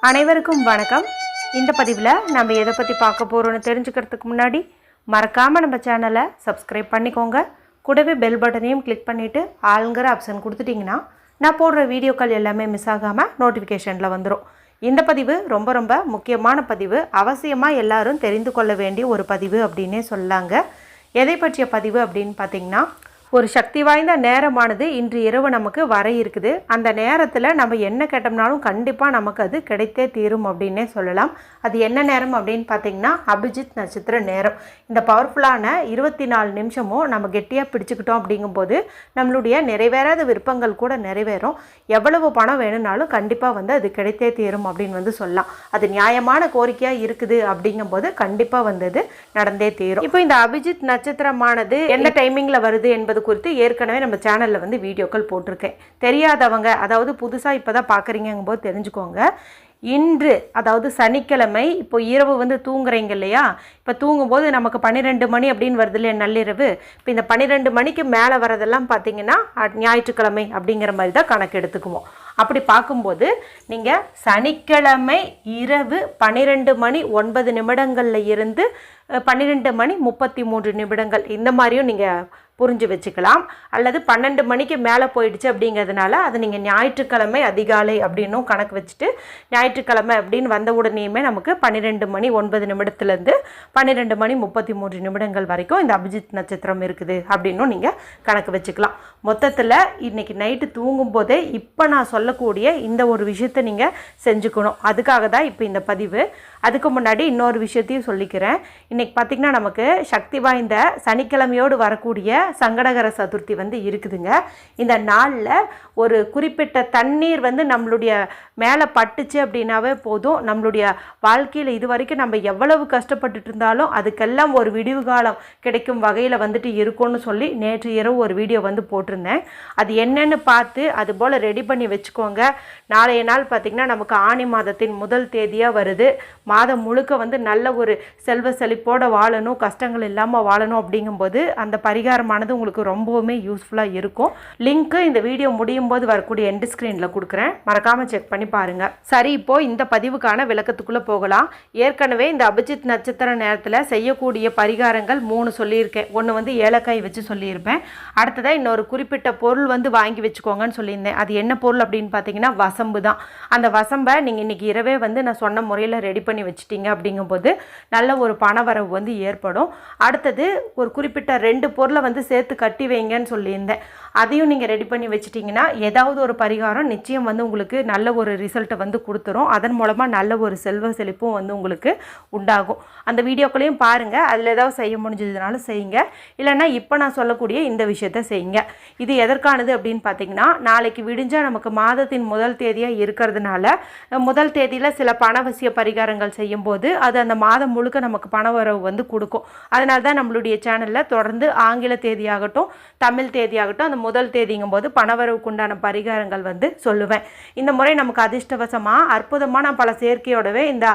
அனைவருக்கும் வணக்கம். இந்த பதிவில் நம்ம எதை பற்றி பார்க்க போகிறோன்னு தெரிஞ்சுக்கிறதுக்கு முன்னாடி மறக்காமல் நம்ம சேனலை சப்ஸ்கிரைப் பண்ணிக்கோங்க. கூடவே பெல் பட்டனையும் கிளிக் பண்ணிவிட்டு ஆளுங்கிற ஆப்ஷன் கொடுத்துட்டிங்கன்னா நான் போடுற வீடியோக்கள் எல்லாமே மிஸ் ஆகாமல் நோட்டிஃபிகேஷனில் வந்துடும். இந்த பதிவு ரொம்ப ரொம்ப முக்கியமான பதிவு, அவசியமாக எல்லாரும் தெரிந்து கொள்ள வேண்டிய ஒரு பதிவு அப்படின்னே சொல்லாங்க. எதை பற்றிய பதிவு அப்படின்னு பார்த்திங்கன்னா, ஒரு சக்தி வாய்ந்த நேரமானது இன்று இரவு நமக்கு வர இருக்குது. அந்த நேரத்தில் நம்ம என்ன கேட்டோம்னாலும் கண்டிப்பாக நமக்கு அது கிடைத்தே தீரும் அப்படின்னே சொல்லலாம். அது என்ன நேரம் அப்படின்னு பார்த்திங்கன்னா, அபிஜித் நட்சத்திர நேரம். இந்த பவர்ஃபுல்லான 24 நிமிஷமும் நம்ம கெட்டியாக பிடிச்சிக்கிட்டோம் அப்படிங்கும்போது நம்மளுடைய நிறைவேறாத விருப்பங்கள் கூட நிறைவேறும். எவ்வளவு பணம் வேணும்னாலும் கண்டிப்பாக அது கிடைத்தே தீரும் அப்படின்னு சொல்லலாம். அது நியாயமான கோரிக்கையாக இருக்குது அப்படிங்கும்போது கண்டிப்பாக அது நடந்தே தீரும். இப்போ இந்த அபிஜித் நட்சத்திரமானது எந்த டைமிங்கில் வருது என்பது குறித்து ஏற்கனவே நம்ம சேனலில் வீடியோக்கள் போட்டிருக்கேன். தெரியாதவங்க, அதாவது புதுசாக இப்போ தான் பார்க்குறீங்கும் போது தெரிஞ்சுக்கோங்க. இன்று அதாவது சனிக்கிழமை இப்போ இரவு தூங்குறீங்க இல்லையா, இப்போ தூங்கும்போது நமக்கு 12 மணி அப்படின்னு வருது இல்லையா நள்ளிரவு. இப்போ இந்த 12 மணிக்கு மேலே வரதெல்லாம் பார்த்தீங்கன்னா ஞாயிற்றுக்கிழமை அப்படிங்கிற மாதிரி தான் கணக்கு எடுத்துக்குவோம். அப்படி பார்க்கும்போது நீங்கள் சனிக்கிழமை இரவு 12 மணி 9 நிமிடங்களில் இருந்து 12 மணி 33 நிமிடங்கள் இந்த மாதிரியும் நீங்கள் புரிஞ்சு வச்சுக்கலாம். அல்லது 12 மணிக்கு மேலே போயிடுச்சு அப்படிங்கிறதுனால அதை நீங்கள் ஞாயிற்றுக்கிழமை அதிகாலை அப்படின்னும் கணக்கு வச்சுட்டு ஞாயிற்றுக்கிழமை அப்படின்னு வந்த உடனேயுமே நமக்கு 12 மணி 9 நிமிடத்துலேருந்து 12 மணி 33 நிமிடங்கள் வரைக்கும் இந்த அபிஜித் நட்சத்திரம் இருக்குது அப்படின்னும் நீங்கள் கணக்கு வச்சுக்கலாம். மொத்தத்தில் இன்றைக்கி நைட்டு தூங்கும் போதே இப்போ நான் சொல்லக்கூடிய இந்த ஒரு விஷயத்தை நீங்கள் செஞ்சுக்கணும். அதுக்காக தான் இப்போ இந்த பதிவு. அதுக்கு முன்னாடி இன்னொரு விஷயத்தையும் சொல்லிக்கிறேன். இன்றைக்கி பார்த்திங்கன்னா நமக்கு சக்தி வாய்ந்த சனிக்கிழமையோடு வரக்கூடிய சங்கடகர சதுர்த்தி இருக்குதுங்க. இந்த நாளில் ஒரு குறிப்பிட்ட தண்ணீர் நம்மளுடைய மேலே பட்டுச்சு அப்படின்னாவே போதும், நம்மளுடைய வாழ்க்கையில் இது வரைக்கும் நம்ம எவ்வளவு கஷ்டப்பட்டுட்டு இருந்தாலும் அதுக்கெல்லாம் ஒரு விடிவு காலம் கிடைக்கும் வகையில் இருக்கும்னு சொல்லி நேற்று இரவு ஒரு வீடியோ போட்டிருந்தேன். அது என்னென்னு பார்த்து அது போல் ரெடி பண்ணி வச்சுக்கோங்க. நாளைய நாள் பார்த்திங்கன்னா நமக்கு ஆனி மாதத்தின் முதல் தேதியாக வருது. மாதம் முழுக்க நல்ல ஒரு செல்வ செழிப்போடு வாழணும், கஷ்டங்கள் இல்லாமல் வாழணும் அப்படிங்கும்போது அந்த பரிகாரமானது உங்களுக்கு ரொம்பவுமே யூஸ்ஃபுல்லாக இருக்கும். லிங்க்கு இந்த வீடியோ முடியும் போது வரக்கூடிய எண்ட் ஸ்க்ரீனில் கொடுக்குறேன், மறக்காமல் செக் பண்ணி பாருங்கள். சரி, இப்போது இந்த பதிவுக்கான விளக்கத்துக்குள்ளே போகலாம். ஏற்கனவே இந்த அபிஜித் நட்சத்திர நேரத்தில் செய்யக்கூடிய பரிகாரங்கள் 3 சொல்லியிருக்கேன். ஒன்று ஏலக்காய் வச்சு சொல்லியிருப்பேன். அடுத்ததாக இன்னொரு குறிப்பிட்ட பொருள் வாங்கி வச்சுக்கோங்கன்னு சொல்லியிருந்தேன். அது என்ன பொருள் அப்படின்னு பார்த்தீங்கன்னா வசம்பு தான். அந்த வசம்பை நீங்கள் இன்றைக்கி இரவே நான் சொன்ன முறையில் ரெடி பண்ணி வச்சுட்டீங்க அப்படிங்கும்போது நல்ல ஒரு பணவரவு ஏற்படும். அடுத்தது ஒரு குறிப்பிட்ட 2 பொருளை சேர்த்து கட்டி வைங்கன்னு சொல்லியிருந்தேன். அதையும் நீங்கள் ரெடி பண்ணி வச்சிட்டிங்கன்னா ஏதாவது ஒரு பரிகாரம் நிச்சயம் உங்களுக்கு நல்ல ஒரு ரிசல்ட்டை கொடுத்துரும். அதன் மூலமாக நல்ல ஒரு செல்வ செழிப்பும் உங்களுக்கு உண்டாகும். அந்த வீடியோக்களையும் பாருங்கள். அதில் ஏதாவது செய்ய முடிஞ்சதுனாலும் செய்யுங்க, இல்லைன்னா இப்போ நான் சொல்லக்கூடிய இந்த விஷயத்தை செய்யுங்க. இது எதற்கானது அப்படின்னு பார்த்தீங்கன்னா, நாளைக்கு விடிஞ்சால் நமக்கு மாதத்தின் முதல் தேதியாக இருக்கிறதுனால முதல் தேதியில் சில பணவசிய பரிகாரங்கள் செய்யும்போது அது அந்த மாதம் முழுக்க நமக்கு பண வரவு கொடுக்கும். அதனால தான் நம்மளுடைய சேனலில் தொடர்ந்து ஆங்கில தேதியாகட்டும் தமிழ் தேதியாகட்டும் அந்த முதல் தேதிங்கும் போது பணவரவுக்குண்டான பரிகாரங்கள் சொல்லுவேன். இந்த முறை நமக்கு அதிர்ஷ்டவசமாக அற்புதமான பல சேர்க்கையோடவே இந்த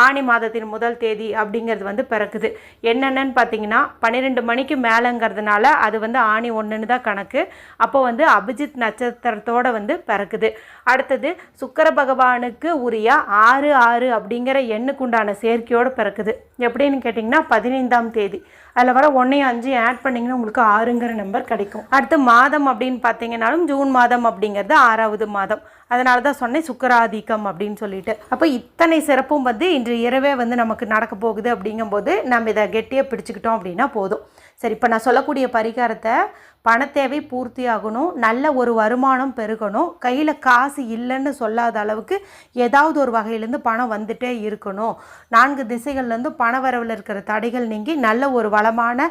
ஆனி மாதத்தின் முதல் தேதி அப்படிங்கிறது பிறக்குது. என்னென்னு பார்த்தீங்கன்னா 12 மணிக்கு மேலேங்கிறதுனால அது ஆனி 1ன்னு தான் கணக்கு. அப்போ அபிஜித் நட்சத்திரத்தோடு பிறக்குது. அடுத்தது சுக்கிர பகவானுக்கு உரிய 6 அப்படிங்கிற எண்ணுக்குண்டான சேர்க்கையோடு பிறக்குது. எப்படின்னு கேட்டிங்கன்னா 15ஆம் தேதி. அதில் வர 1 5 ஆட் பண்ணிங்கன்னா உங்களுக்கு 6ங்கிற நம்பர் கிடைக்கும். அடுத்து மாதம் அப்படின்னு பார்த்தீங்கன்னாலும் ஜூன் மாதம் அப்படிங்கிறது 6வது மாதம். அதனால தான் சொன்னேன் சுக்கராதிக்கம் அப்படின்னு சொல்லிட்டு. அப்போ இத்தனை சிறப்பும் இன்று இரவே நமக்கு நடக்க போகுது அப்படிங்கும்போது நம்ம இதை கெட்டியாக பிடிச்சிக்கிட்டோம் அப்படின்னா போதும். சரி, இப்போ நான் சொல்லக்கூடிய பரிகாரத்தை பணத்தேவை பூர்த்தி ஆகணும், நல்ல ஒரு வருமானம் பெருகணும், கையில் காசு இல்லைன்னு சொல்லாத அளவுக்கு ஏதாவது ஒரு வகையிலேருந்து பணம் வந்துட்டே இருக்கணும், 4 திசைகள்லேருந்து பண வரவில் இருக்கிற தடைகள் நீங்கி நல்ல ஒரு வளமான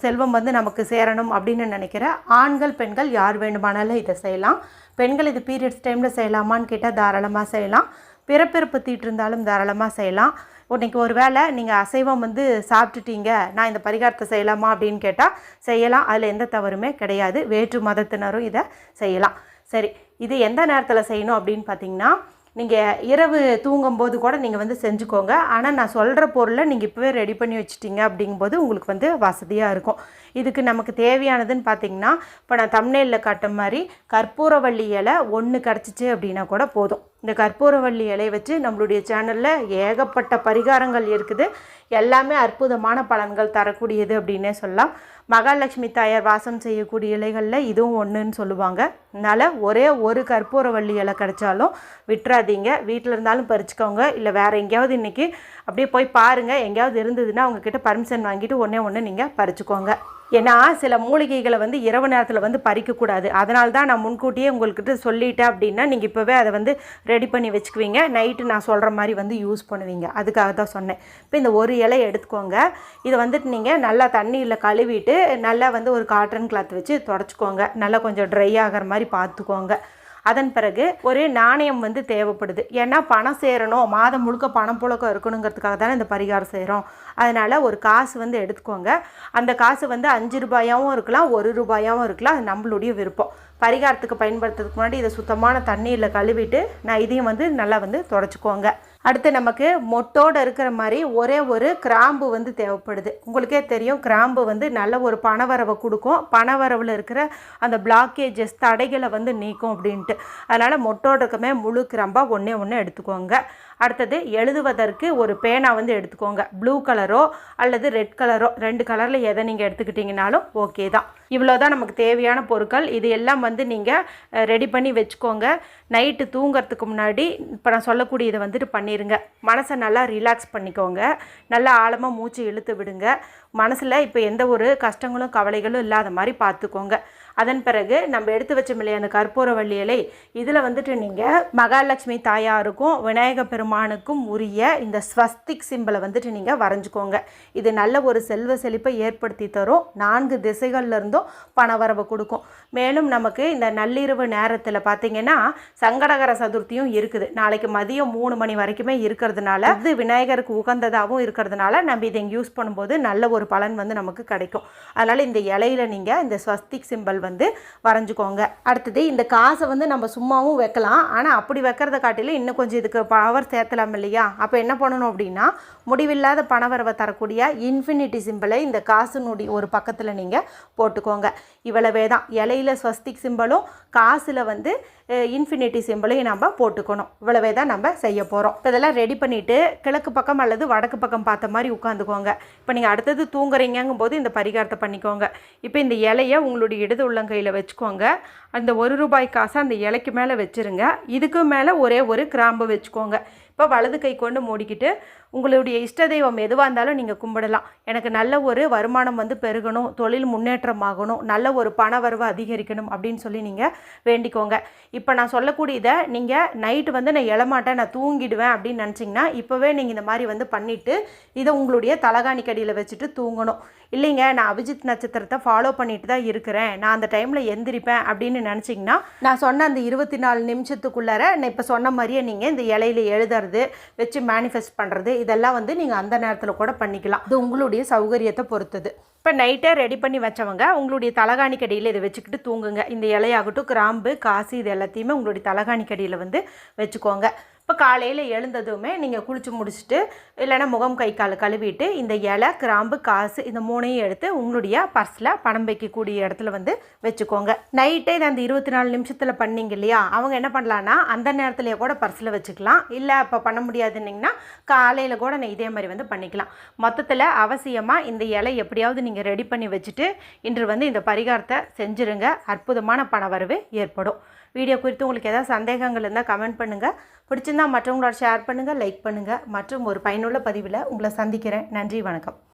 செல்வம் நமக்கு சேரணும் அப்படின்னு நினைக்கிற ஆண்கள் பெண்கள் யார் வேண்டுமானாலும் இதை செய்யலாம். பெண்கள் இது பீரியட்ஸ் டைமில் செய்யலாமான்னு கேட்டால் தாராளமாக செய்யலாம். பிறப்பிறப்பு தீட்டு இருந்தாலும் தாராளமாக செய்யலாம். இன்றைக்கி ஒரு வேளை நீங்கள் அசைவம் சாப்பிட்டுட்டீங்க, நான் இந்த பரிகாரத்தை செய்யலாமா அப்படின்னு கேட்டால் செய்யலாம். அதில் எந்த தவறுமே கிடையாது. வேற்று மதத்தினரும் இதை செய்யலாம். சரி, இது எந்த நேரத்தில் செய்யணும் அப்படின்னு பார்த்தீங்கன்னா, நீங்கள் இரவு தூங்கும்போது கூட நீங்கள் வந்து செஞ்சுக்கோங்க. ஆனால் நான் சொல்கிற பொருளை நீங்கள் இப்போவே ரெடி பண்ணி வச்சுட்டிங்க அப்படிங்கும்போது உங்களுக்கு வந்து வசதியாக இருக்கும். இதுக்கு நமக்கு தேவையானதுன்னு பார்த்தீங்கன்னா, இப்போ நான் தம்ப்நெயிலில் காட்டுற மாதிரி கற்பூரவள்ளி இலை 1 கிடச்சிச்சு அப்படின்னா கூட போதும். இந்த கற்பூரவள்ளி இலையை வச்சு நம்மளுடைய சேனலில் ஏகப்பட்ட பரிகாரங்கள் இருக்குது. எல்லாமே அற்புதமான பலன்கள் தரக்கூடியது அப்படின்னே சொல்லலாம். மகாலட்சுமி தாயார் வாசம் செய்யக்கூடிய இலைகளில் இதுவும் ஒன்றுன்னு சொல்லுவாங்க. அதனால் ஒரே ஒரு கற்பூரவள்ளி இலை கிடைச்சாலும் விட்டுறாதீங்க. வீட்டில் இருந்தாலும் பறிச்சுக்கோங்க, இல்லை வேறு எங்கேயாவது இன்றைக்கி அப்படியே போய் பாருங்கள், எங்கேயாவது இருந்ததுன்னா அவங்கக்கிட்ட பர்மிஷன் வாங்கிட்டு ஒன்று நீங்கள் பறிச்சுக்கோங்க. ஏன்னா சில மூலிகைகளை வந்து இரவு நேரத்தில் வந்து பறிக்கக்கூடாது. அதனால தான் நான் முன்கூட்டியே உங்கள்கிட்ட சொல்லிட்டேன் அப்படின்னா நீங்கள் இப்போவே அதை வந்து ரெடி பண்ணி வச்சுக்குவீங்க. நைட்டு நான் சொல்கிற மாதிரி வந்து யூஸ் பண்ணுவீங்க. அதுக்காக தான் சொன்னேன். இப்போ இந்த ஒரு இலை எடுத்துக்கோங்க. இதை வந்துட்டு நீங்கள் நல்லா தண்ணியில் கழுவிட்டு நல்லா வந்து ஒரு காட்டன் கிளாத் வச்சு தொடச்சிக்கோங்க. நல்லா கொஞ்சம் ட்ரை ஆகிற மாதிரி பார்த்துக்கோங்க. அதன் பிறகு ஒரு நாணயம் வந்து தேவைப்படுது. ஏன்னா பணம் சேரணும், மாதம் முழுக்க பணம் புழக்கம் இருக்கணுங்கிறதுக்காக தானே இந்த பரிகாரம் செய்கிறோம். அதனால் ஒரு காசு வந்து எடுத்துக்கோங்க. அந்த காசு வந்து 5 ரூபாயாகவும் இருக்கலாம், 1 ரூபாயாகவும் இருக்கலாம். அது நம்மளுடைய விருப்பம். பரிகாரத்துக்கு பயன்படுத்துறதுக்கு முன்னாடி இதை சுத்தமான தண்ணீரில் கழுவிட்டு நான் இதையும் வந்து நல்லா வந்து தொடச்சிக்கோங்க. அடுத்து நமக்கு மொட்டோடு இருக்கிற மாதிரி ஒரே ஒரு கிராம்பு வந்து தேவைப்படுது. உங்களுக்கே தெரியும், கிராம்பு வந்து நல்ல ஒரு பணவரவை கொடுக்கும். பணவரவில் இருக்கிற அந்த பிளாக்கேஜஸ் தடைகளை வந்து நீக்கும் அப்படின்ட்டு. அதனால் மொட்டோடு இருக்கமே முழு கிராம்பாக ஒன்று எடுத்துக்கோங்க. அடுத்தது எழுதுவதற்கு ஒரு பேனா வந்து எடுத்துக்கோங்க. ப்ளூ கலரோ அல்லது ரெட் கலரோ 2 கலரில் எதை நீங்கள் எடுத்துக்கிட்டிங்கனாலும் ஓகே தான். இவ்வளோ தான் நமக்கு தேவையான பொருட்கள். இது எல்லாம் வந்து நீங்கள் ரெடி பண்ணி வச்சுக்கோங்க. நைட்டு தூங்கிறதுக்கு முன்னாடி இப்போ நான் சொல்லக்கூடிய இதை வந்துட்டு பண்ணிடுங்க. மனசை நல்லா ரிலாக்ஸ் பண்ணிக்கோங்க. நல்லா ஆழமாக மூச்சு இழுத்து விடுங்க. மனசில் இப்போ எந்த ஒரு கஷ்டங்களும் கவலைகளும் இல்லாத மாதிரி பார்த்துக்கோங்க. அதன் பிறகு நம்ம எடுத்து வச்ச இல்லையா அந்த கற்பூரவள்ளி இலை, இதில் வந்துட்டு நீங்கள் மகாலட்சுமி தாயாருக்கும் விநாயக பெருமானுக்கும் உரிய இந்த ஸ்வஸ்திக் சிம்பிளை வந்துட்டு நீங்கள் வரைஞ்சிக்கோங்க. இது நல்ல ஒரு செல்வ செழிப்பை ஏற்படுத்தி தரும். 4 திசைகள்லேருந்தும் பணவரவை கொடுக்கும். மேலும் நமக்கு இந்த நள்ளிரவு நேரத்தில் பார்த்திங்கன்னா சங்கடகர சதுர்த்தியும் இருக்குது. நாளைக்கு மதியம் 3 மணி வரைக்குமே இருக்கிறதுனால இது விநாயகருக்கு உகந்ததாகவும் இருக்கிறதுனால நம்ம இதை யூஸ் பண்ணும்போது நல்ல ஒரு பலன் வந்து நமக்கு கிடைக்கும். அதனால் இந்த இலையில் நீங்கள் இந்த ஸ்வஸ்திக் சிம்பிள் வந்து வரைஞ்சிக்கோங்க. அடுத்தது இந்த காசை வந்து நம்ம சும்மாவும் வைக்கலாம். ஆனால் அப்படி வைக்கிறத காட்டிலும் இன்னும் கொஞ்சம் இதுக்கு பவர் சேர்த்தலாம் இல்லையா? அப்போ என்ன பண்ணணும் அப்படின்னா, முடிவில்லாத பணவரவை தரக்கூடிய இன்ஃபினிட்டி சிம்பிளை இந்த காசுனுடைய ஒரு பக்கத்தில் நீங்கள் போட்டுக்கோங்க. இவ்வளவே தான். இலையில ஸ்வஸ்திக் சிம்பிளும் காசில் வந்து இன்ஃபினிட்டி சிம்பிளையும் நம்ம போட்டுக்கணும். இவ்வளவே தான் நம்ம செய்ய போகிறோம். இப்போ இதெல்லாம் ரெடி பண்ணிவிட்டு கிழக்கு பக்கம் அல்லது வடக்கு பக்கம் பார்த்த மாதிரி உட்காந்துக்கோங்க. இப்போ நீங்கள் அடுத்தது தூங்குறீங்கும் போது இந்த பரிகாரத்தை பண்ணிக்கோங்க. இப்போ இந்த இலையை உங்களுடைய இடது உள்ளங்கையில் வச்சுக்கோங்க. அந்த 1 ரூபாய் காசை அந்த இலைக்கு மேலே வச்சுருங்க. இதுக்கு மேலே ஒரே ஒரு கிராம்பு வச்சுக்கோங்க. இப்போ வலது கை கொண்டு மூடிக்கிட்டு உங்களுடைய இஷ்ட தெய்வம் எதுவாக இருந்தாலும் நீங்கள் கும்பிடலாம். எனக்கு நல்ல ஒரு வருமானம் வந்து பெருகணும், தொழில் முன்னேற்றமாகணும், நல்ல ஒரு பண வரவு அதிகரிக்கணும் அப்படின்னு சொல்லி நீங்கள் வேண்டிக்கோங்க. இப்போ நான் சொல்லக்கூடியதை நீங்கள் நைட்டு வந்து நான் எழமாட்டேன், நான் தூங்கிடுவேன் அப்படின்னு நினச்சிங்கன்னா இப்போவே நீங்கள் இந்த மாதிரி வந்து பண்ணிவிட்டு இதை உங்களுடைய தலகாணி கடியில் வச்சுட்டு தூங்கணும். இல்லைங்க, நான் அபிஜித் நட்சத்திரத்தை ஃபாலோ பண்ணிட்டு தான் இருக்கிறேன், நான் அந்த டைமில் எந்திரிப்பேன் அப்படின்னு நினச்சிங்கன்னா நான் சொன்ன அந்த 24 நிமிஷத்துக்குள்ளார நான் இப்போ சொன்ன மாதிரியே நீங்கள் இந்த இலையில் எழுதுறது வச்சு மேனிஃபெஸ்ட் பண்ணுறது இதெல்லாம் வந்து நீங்கள் அந்த நேரத்தில் கூட பண்ணிக்கலாம். இது உங்களுடைய சௌகரியத்தை பொறுத்தது. இப்போ நைட்டே ரெடி பண்ணி வச்சவங்க உங்களுடைய தலகாணி கடியில் இதை வச்சுக்கிட்டு தூங்குங்க. இந்த இலையாகட்டும், கிராம்பு, காசு இது எல்லாத்தையுமே உங்களுடைய தலகாணி கடியில் வந்து வச்சுக்கோங்க. இப்போ காலையில் எழுந்ததுமே நீங்கள் குளித்து முடிச்சுட்டு இல்லைன்னா முகம் கை கால் கழுவிட்டு இந்த இலை, கிராம்பு, காசு இந்த 3ஐயும் எடுத்து உங்களுடைய பர்ஸில் பணம் வைக்கக்கூடிய இடத்துல வந்து வச்சுக்கோங்க. நைட்டே இதை அந்த 24 நிமிஷத்தில் பண்ணிங்க இல்லையா, அவங்க என்ன பண்ணலான்னா அந்த நேரத்துலேயே கூட பர்ஸில் வச்சுக்கலாம். இல்லை இப்போ பண்ண முடியாதுன்னிங்கன்னா காலையில் கூட நான் இதே மாதிரி வந்து பண்ணிக்கலாம். மொத்தத்தில் அவசியமாக இந்த இலை எப்படியாவது நீங்கள் ரெடி பண்ணி வச்சுட்டு இன்று வந்து இந்த பரிகாரத்தை செஞ்சுருங்க. அற்புதமான பணவரவு ஏற்படும். வீடியோ குறித்து உங்களுக்கு ஏதாவது சந்தேகங்கள் இருந்தால் கமெண்ட் பண்ணுங்கள். பிடிச்சிருந்தால் மற்றவங்களோட ஷேர் பண்ணுங்கள், லைக் பண்ணுங்கள். மற்றும் ஒரு பயனுள்ள பதிவில் உங்களை சந்திக்கிறேன். நன்றி, வணக்கம்.